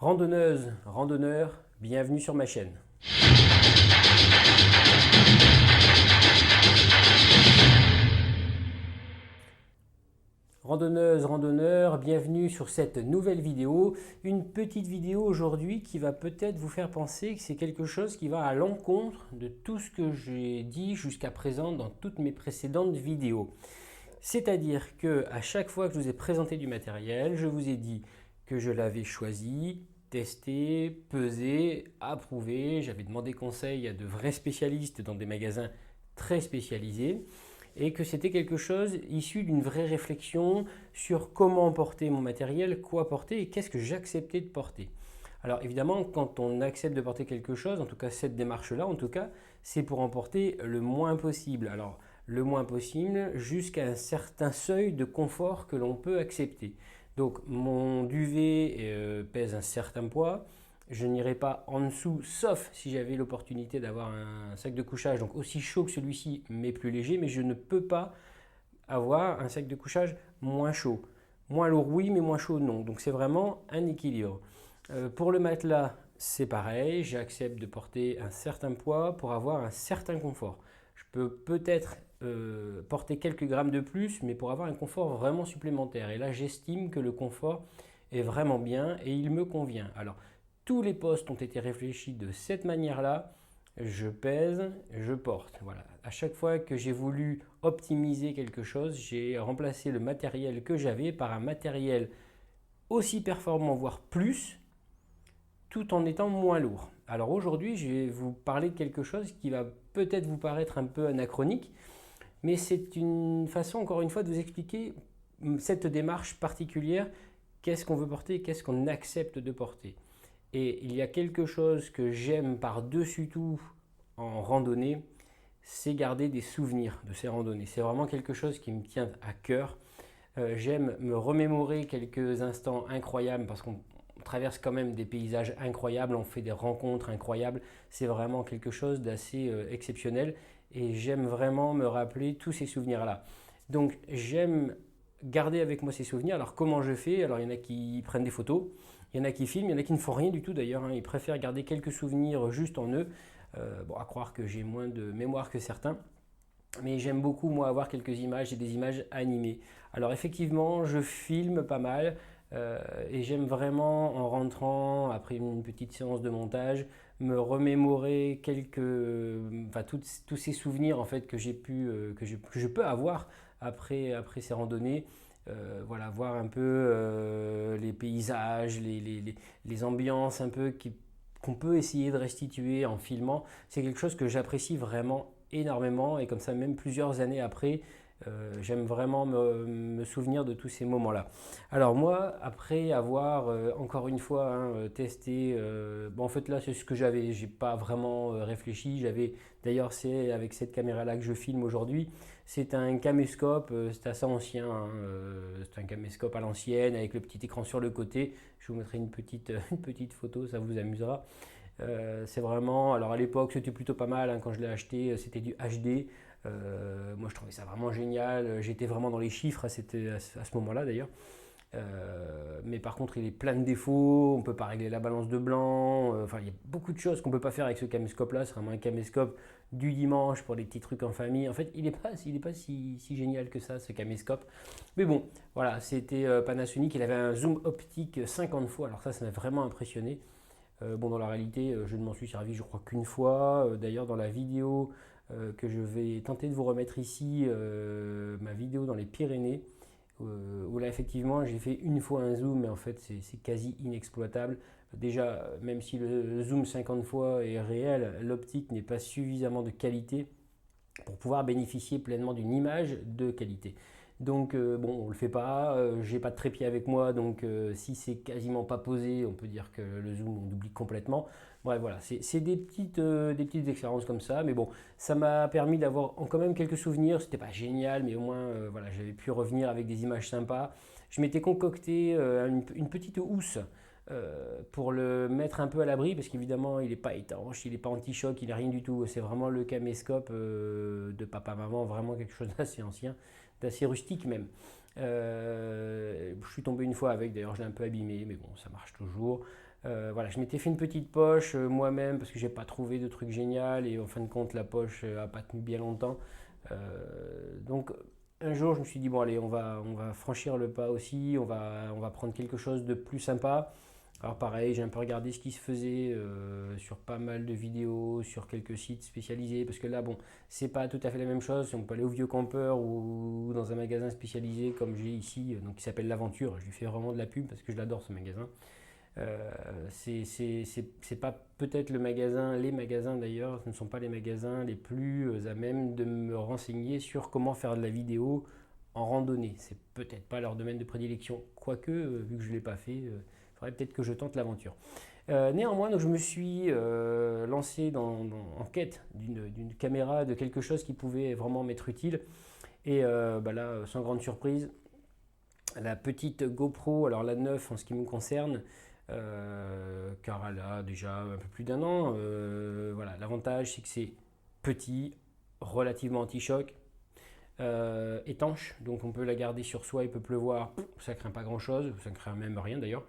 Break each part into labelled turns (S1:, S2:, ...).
S1: Randonneuse, randonneur, bienvenue sur ma chaîne. Randonneuse, randonneur, bienvenue sur cette nouvelle vidéo. Une petite vidéo aujourd'hui qui va peut-être vous faire penser que c'est quelque chose qui va à l'encontre de tout ce que j'ai dit jusqu'à présent dans toutes mes précédentes vidéos. C'est-à-dire que à chaque fois que je vous ai présenté du matériel, je vous ai dit que je l'avais choisi, testé, pesé, approuvé. J'avais demandé conseil à de vrais spécialistes dans des magasins très spécialisés et que c'était quelque chose issu d'une vraie réflexion sur comment porter mon matériel, quoi porter et qu'est-ce que j'acceptais de porter. Alors évidemment, quand on accepte de porter quelque chose, en tout cas cette démarche-là, en tout cas, c'est pour en porter le moins possible. Alors le moins possible jusqu'à un certain seuil de confort que l'on peut accepter. Donc mon duvet pèse un certain poids, je n'irai pas en dessous, sauf si j'avais l'opportunité d'avoir un sac de couchage donc aussi chaud que celui-ci, mais plus léger, mais je ne peux pas avoir un sac de couchage moins chaud. Moins lourd, oui, mais moins chaud, non. Donc c'est vraiment un équilibre. Pour le matelas, c'est pareil, j'accepte de porter un certain poids pour avoir un certain confort. Je peux peut-être porter quelques grammes de plus, mais pour avoir un confort vraiment supplémentaire. Et là, j'estime que le confort est vraiment bien et il me convient. Alors, tous les postes ont été réfléchis de cette manière-là. Je pèse, je porte. Voilà. À chaque fois que j'ai voulu optimiser quelque chose, j'ai remplacé le matériel que j'avais par un matériel aussi performant, voire plus, tout en étant moins lourd. Alors aujourd'hui, je vais vous parler de quelque chose qui va peut-être vous paraître un peu anachronique, mais c'est une façon, encore une fois, de vous expliquer cette démarche particulière, qu'est-ce qu'on veut porter, qu'est-ce qu'on accepte de porter. Et il y a quelque chose que j'aime par-dessus tout en randonnée, c'est garder des souvenirs de ces randonnées. C'est vraiment quelque chose qui me tient à cœur. J'aime me remémorer quelques instants incroyables parce qu'on traverse quand même des paysages incroyables, on fait des rencontres incroyables. C'est vraiment quelque chose d'assez exceptionnel et j'aime vraiment me rappeler tous ces souvenirs-là. Donc j'aime garder avec moi ces souvenirs. Alors comment je fais? Alors il y en a qui prennent des photos, il y en a qui filment, il y en a qui ne font rien du tout d'ailleurs, hein. Ils préfèrent garder quelques souvenirs juste en eux. Bon, à croire que j'ai moins de mémoire que certains. Mais j'aime beaucoup, moi, avoir quelques images et des images animées. Alors effectivement, je filme pas mal et j'aime vraiment, en rentrant, après une petite séance de montage, me remémorer enfin, tous ces souvenirs en fait, que je peux avoir après ces randonnées. Voilà, voir un peu les paysages, les ambiances un peu qu'on peut essayer de restituer en filmant. C'est quelque chose que j'apprécie vraiment énormément et comme ça même plusieurs années après j'aime vraiment me souvenir de tous ces moments-là. Alors moi, après avoir encore une fois testé, bon, en fait là c'est ce que j'avais, j'ai pas vraiment réfléchi, j'avais d'ailleurs c'est avec cette caméra-là que je filme aujourd'hui, c'est un caméscope, c'est assez ancien, hein, c'est un caméscope à l'ancienne avec le petit écran sur le côté, je vous mettrai une petite photo, ça vous amusera. C'est vraiment, alors à l'époque c'était plutôt pas mal, hein, quand je l'ai acheté c'était du HD. Moi je trouvais ça vraiment génial, j'étais vraiment dans les chiffres à ce moment-là d'ailleurs. Mais par contre il est plein de défauts, on ne peut pas régler la balance de blanc, enfin il y a beaucoup de choses qu'on ne peut pas faire avec ce caméscope là, c'est vraiment un caméscope du dimanche pour des petits trucs en famille. En fait il n'est pas si génial que ça ce caméscope. Mais bon, voilà, c'était Panasonic, il avait un zoom optique 50 fois, alors ça m'a vraiment impressionné. Bon, dans la réalité, je ne m'en suis servi, je crois, qu'une fois. D'ailleurs, dans la vidéo que je vais tenter de vous remettre ici, ma vidéo dans les Pyrénées, où là, effectivement, j'ai fait une fois un zoom, mais en fait, c'est quasi inexploitable. Déjà, même si le zoom 50 fois est réel, l'optique n'est pas suffisamment de qualité pour pouvoir bénéficier pleinement d'une image de qualité. Donc bon, on ne le fait pas, j'ai pas de trépied avec moi, donc si c'est quasiment pas posé, on peut dire que le zoom on oublie complètement. Bref, voilà, c'est des petites expériences comme ça, mais bon, ça m'a permis d'avoir quand même quelques souvenirs, c'était pas génial, mais au moins voilà, j'avais pu revenir avec des images sympas. Je m'étais concocté une petite housse pour le mettre un peu à l'abri, parce qu'évidemment il n'est pas étanche, il n'est pas anti-choc, il n'est rien du tout. C'est vraiment le caméscope de papa-maman, vraiment quelque chose d'assez ancien, d'assez rustique même. Je suis tombé une fois avec, d'ailleurs je l'ai un peu abîmé, mais bon, ça marche toujours. Voilà, je m'étais fait une petite poche moi-même parce que j'ai pas trouvé de truc génial et en fin de compte la poche a pas tenu bien longtemps. Donc un jour je me suis dit bon allez on va franchir le pas aussi, on va prendre quelque chose de plus sympa. Alors pareil, j'ai un peu regardé ce qui se faisait sur pas mal de vidéos, sur quelques sites spécialisés, parce que là, bon, c'est pas tout à fait la même chose. On peut aller au Vieux Campeur ou dans un magasin spécialisé comme j'ai ici, donc qui s'appelle L'Aventure. Je lui fais vraiment de la pub parce que je l'adore ce magasin. C'est pas peut-être le magasin, les magasins d'ailleurs, ce ne sont pas les magasins les plus à même de me renseigner sur comment faire de la vidéo en randonnée. C'est peut-être pas leur domaine de prédilection, quoique, vu que je ne l'ai pas fait, il faudrait peut-être que je tente l'aventure. Néanmoins, donc, je me suis lancé en quête d'une caméra, de quelque chose qui pouvait vraiment m'être utile. Et bah là, sans grande surprise, la petite GoPro, alors la 9 en ce qui me concerne, car elle a déjà un peu plus d'un an. Voilà, l'avantage c'est que c'est petit, relativement anti-choc, étanche, donc on peut la garder sur soi, il peut pleuvoir, ça craint pas grand chose, ça ne craint même rien d'ailleurs.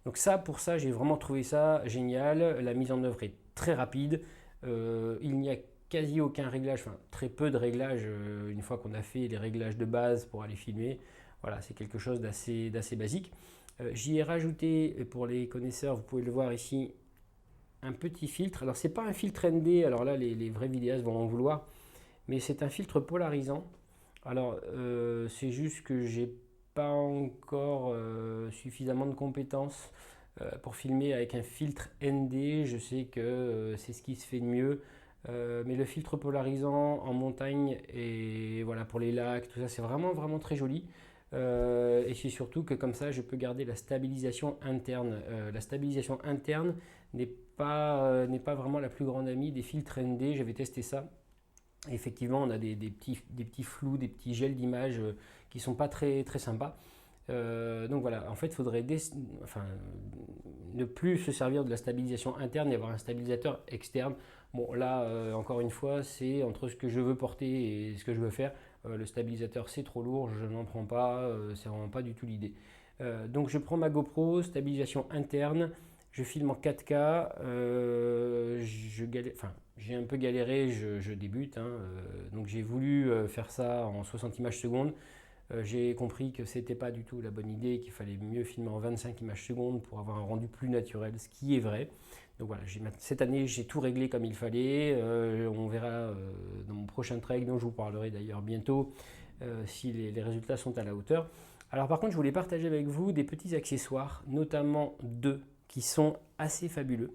S1: Donc ça, pour ça, j'ai vraiment trouvé ça génial. La mise en œuvre est très rapide. Il n'y a quasi aucun réglage, enfin très peu de réglages une fois qu'on a fait les réglages de base pour aller filmer. Voilà, c'est quelque chose d'assez basique. J'y ai rajouté, pour les connaisseurs, vous pouvez le voir ici, un petit filtre. Alors c'est pas un filtre ND, alors là les vrais vidéastes vont en vouloir, mais c'est un filtre polarisant. Alors c'est juste que j'ai pas encore suffisamment de compétences pour filmer avec un filtre ND. Je sais que c'est ce qui se fait de mieux. Mais le filtre polarisant en montagne et voilà pour les lacs, tout ça, c'est vraiment très joli. Et c'est surtout que comme ça, je peux garder la stabilisation interne. La stabilisation interne n'est pas vraiment la plus grande amie des filtres ND. J'avais testé ça. Et effectivement, on a des petits flous, des petits gels d'images qui sont pas très sympas. Donc voilà, en fait, il faudrait ne plus se servir de la stabilisation interne et avoir un stabilisateur externe. Bon, là, encore une fois, c'est entre ce que je veux porter et ce que je veux faire. Le stabilisateur, c'est trop lourd, je n'en prends pas, c'est vraiment pas du tout l'idée. Donc je prends ma GoPro, stabilisation interne, je filme en 4K, j'ai un peu galéré, je débute, hein, donc j'ai voulu faire ça en 60 images secondes. J'ai compris que c'était pas du tout la bonne idée, qu'il fallait mieux filmer en 25 images secondes pour avoir un rendu plus naturel, ce qui est vrai. Donc voilà, cette année j'ai tout réglé comme il fallait. On verra dans mon prochain trek, dont je vous parlerai d'ailleurs bientôt, si les résultats sont à la hauteur. Alors par contre, je voulais partager avec vous des petits accessoires, notamment deux qui sont assez fabuleux,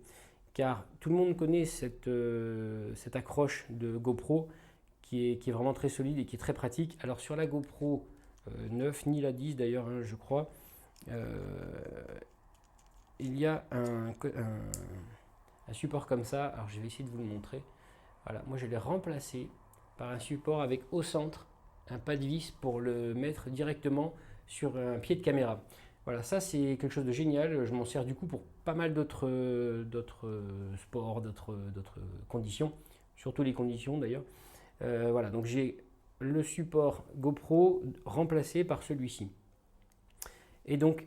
S1: car tout le monde connaît cette accroche de GoPro qui est vraiment très solide et qui est très pratique. Alors sur la GoPro 9, ni la 10 d'ailleurs, hein, je crois, il y a un support comme ça. Alors je vais essayer de vous le montrer. Voilà, moi je l'ai remplacé par un support avec au centre un pas de vis pour le mettre directement sur un pied de caméra. Voilà, ça c'est quelque chose de génial. Je m'en sers du coup pour pas mal d'autres sports, d'autres conditions, surtout les conditions d'ailleurs. Voilà, donc j'ai le support GoPro remplacé par celui-ci. Et donc,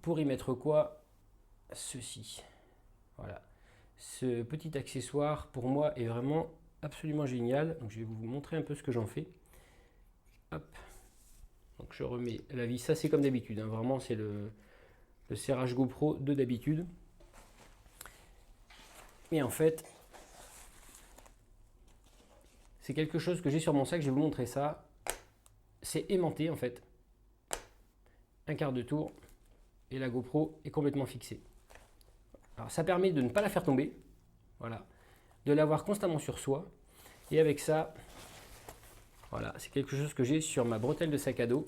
S1: pour y mettre quoi? Ceci. Voilà. Ce petit accessoire, pour moi, est vraiment absolument génial. Donc, je vais vous montrer un peu ce que j'en fais. Hop. Donc, je remets la vis. Ça, c'est comme d'habitude, hein. Vraiment, c'est le serrage GoPro de d'habitude. Et en fait, c'est quelque chose que j'ai sur mon sac. Je vais vous montrer ça. C'est aimanté, en fait. Un quart de tour. Et la GoPro est complètement fixée. Alors ça permet de ne pas la faire tomber, voilà, de l'avoir constamment sur soi. Et avec ça, voilà, c'est quelque chose que j'ai sur ma bretelle de sac à dos.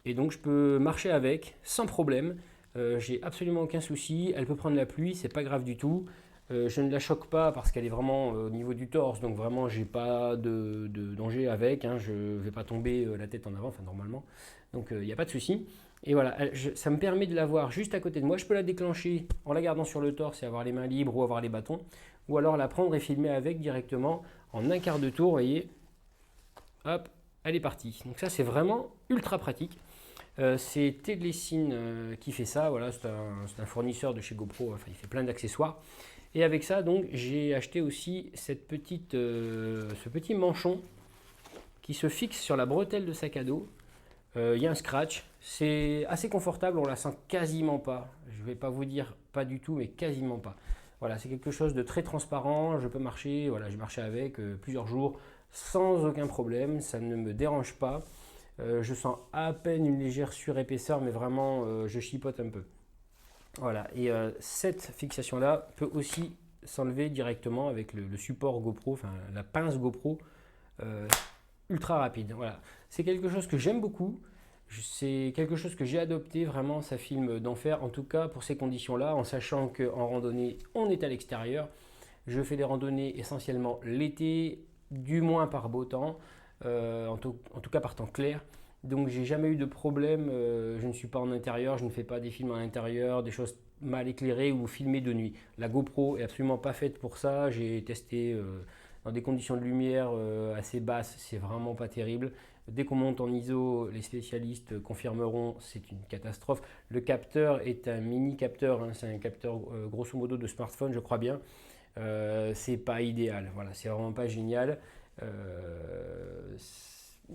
S1: Et donc je peux marcher avec sans problème. J'ai absolument aucun souci. Elle peut prendre la pluie, c'est pas grave du tout. Je ne la choque pas parce qu'elle est vraiment au niveau du torse, donc vraiment j'ai pas de danger avec, hein. Je ne vais pas tomber la tête en avant, enfin normalement, donc il n'y a pas de souci. Et voilà, ça me permet de l'avoir juste à côté de moi. Je peux la déclencher en la gardant sur le torse et avoir les mains libres ou avoir les bâtons, ou alors la prendre et filmer avec directement en un quart de tour, vous voyez, hop, elle est partie. Donc ça, c'est vraiment ultra pratique. C'est Telesin qui fait ça. Voilà, c'est un fournisseur de chez GoPro. Enfin, il fait plein d'accessoires. Et avec ça, donc, j'ai acheté aussi ce petit manchon qui se fixe sur la bretelle de sac à dos. Il y a un scratch. C'est assez confortable. On la sent quasiment pas. Je ne vais pas vous dire pas du tout, mais quasiment pas. Voilà, c'est quelque chose de très transparent. Je peux marcher. Voilà, j'ai marché avec plusieurs jours sans aucun problème. Ça ne me dérange pas. Je sens à peine une légère surépaisseur, mais vraiment, je chipote un peu. Voilà, et cette fixation-là peut aussi s'enlever directement avec le support GoPro, enfin la pince GoPro euh, ultra rapide. Voilà, c'est quelque chose que j'aime beaucoup. C'est quelque chose que j'ai adopté, vraiment, ça filme d'enfer, en tout cas pour ces conditions-là, en sachant qu'en randonnée, on est à l'extérieur. Je fais des randonnées essentiellement l'été, du moins par beau temps, en tout cas par temps clair. Donc j'ai jamais eu de problème, je ne suis pas en intérieur, je ne fais pas des films en intérieur, des choses mal éclairées ou filmées de nuit. La GoPro est absolument pas faite pour ça, j'ai testé dans des conditions de lumière assez basses, c'est vraiment pas terrible. Dès qu'on monte en ISO, les spécialistes confirmeront, c'est une catastrophe. Le capteur est un mini capteur, hein, c'est un capteur grosso modo de smartphone, je crois bien. C'est pas idéal, voilà, c'est vraiment pas génial.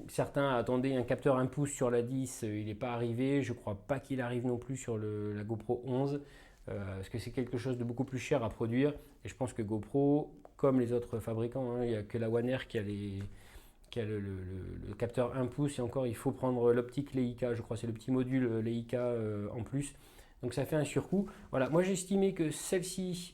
S1: Certains attendaient un capteur 1 pouce sur la 10, il n'est pas arrivé. Je ne crois pas qu'il arrive non plus sur la GoPro 11, parce que c'est quelque chose de beaucoup plus cher à produire. Et je pense que GoPro, comme les autres fabricants, hein, il n'y a que la One Air qui a, le capteur 1 pouce. Et encore, il faut prendre l'optique Leica, je crois, c'est le petit module Leica en plus. Donc ça fait un surcoût. Voilà, moi j'estimais que celle-ci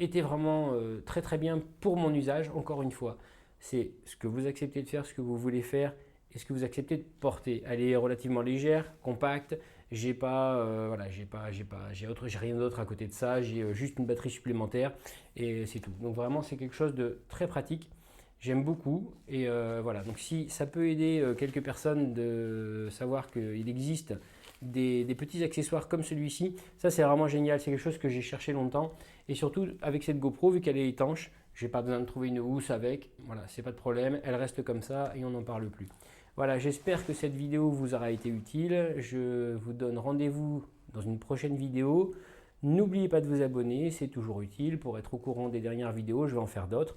S1: était vraiment très très bien pour mon usage, encore une fois. C'est ce que vous acceptez de faire, ce que vous voulez faire et ce que vous acceptez de porter. Elle est relativement légère, compacte. J'ai pas, voilà, j'ai rien d'autre à côté de ça. J'ai juste une batterie supplémentaire et c'est tout. Donc vraiment, c'est quelque chose de très pratique. J'aime beaucoup et voilà. Donc si ça peut aider quelques personnes de savoir qu'il existe des petits accessoires comme celui-ci, ça c'est vraiment génial. C'est quelque chose que j'ai cherché longtemps et surtout avec cette GoPro, vu qu'elle est étanche, j'ai pas besoin de trouver une housse avec. Voilà, c'est pas de problème. Elle reste comme ça et on n'en parle plus. Voilà, j'espère que cette vidéo vous aura été utile. Je vous donne rendez-vous dans une prochaine vidéo. N'oubliez pas de vous abonner, c'est toujours utile pour être au courant des dernières vidéos. Je vais en faire d'autres.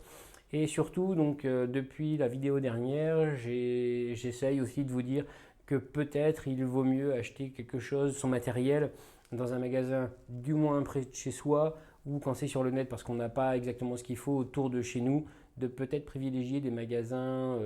S1: Et surtout, donc, depuis la vidéo dernière, j'essaye aussi de vous dire que peut-être il vaut mieux acheter quelque chose, son matériel, dans un magasin du moins près de chez soi ou quand c'est sur le net parce qu'on n'a pas exactement ce qu'il faut autour de chez nous, de peut-être privilégier des magasins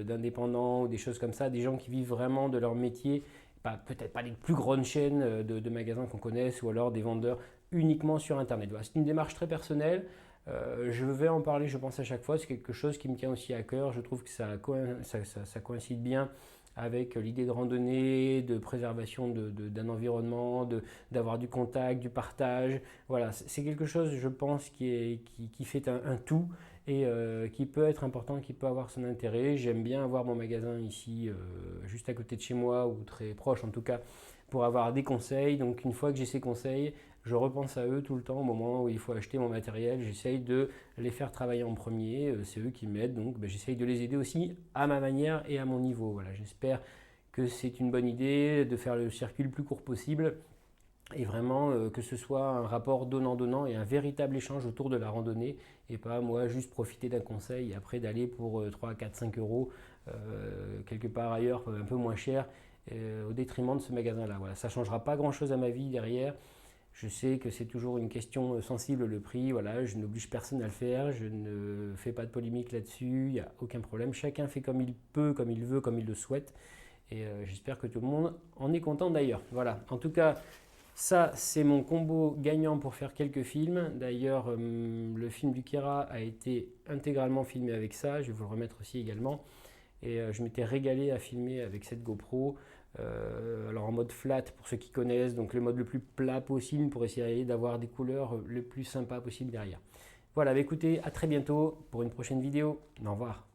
S1: d'indépendants ou des choses comme ça, des gens qui vivent vraiment de leur métier, peut-être pas les plus grandes chaînes de magasins qu'on connaisse ou alors des vendeurs uniquement sur Internet. Voilà, c'est une démarche très personnelle. Je vais en parler, je pense, à chaque fois. C'est quelque chose qui me tient aussi à cœur. Je trouve que ça coïncide bien avec l'idée de randonnée, de préservation d'un environnement, d'avoir du contact, du partage. Voilà, c'est quelque chose, je pense, qui fait un tout et qui peut être important, qui peut avoir son intérêt. J'aime bien avoir mon magasin ici, juste à côté de chez moi, ou très proche en tout cas, pour avoir des conseils. Donc une fois que j'ai ces conseils, je repense à eux tout le temps au moment où il faut acheter mon matériel. J'essaye de les faire travailler en premier. C'est eux qui m'aident, donc j'essaye de les aider aussi à ma manière et à mon niveau. Voilà, j'espère que c'est une bonne idée de faire le circuit le plus court possible et vraiment que ce soit un rapport donnant-donnant et un véritable échange autour de la randonnée et pas moi juste profiter d'un conseil et après d'aller pour 3, 4, 5 euros quelque part ailleurs un peu moins cher au détriment de ce magasin-là. Voilà, ça ne changera pas grand-chose à ma vie derrière. Je sais que c'est toujours une question sensible le prix, voilà, je n'oblige personne à le faire, je ne fais pas de polémique là-dessus, il n'y a aucun problème. Chacun fait comme il peut, comme il veut, comme il le souhaite. Et j'espère que tout le monde en est content d'ailleurs. Voilà, en tout cas, ça c'est mon combo gagnant pour faire quelques films. D'ailleurs, le film du Kera a été intégralement filmé avec ça, je vais vous le remettre aussi également. Et je m'étais régalé à filmer avec cette GoPro. Alors en mode flat pour ceux qui connaissent, donc le mode le plus plat possible pour essayer d'avoir des couleurs le plus sympa possible derrière. Voilà, écoutez, à très bientôt pour une prochaine vidéo. Au revoir.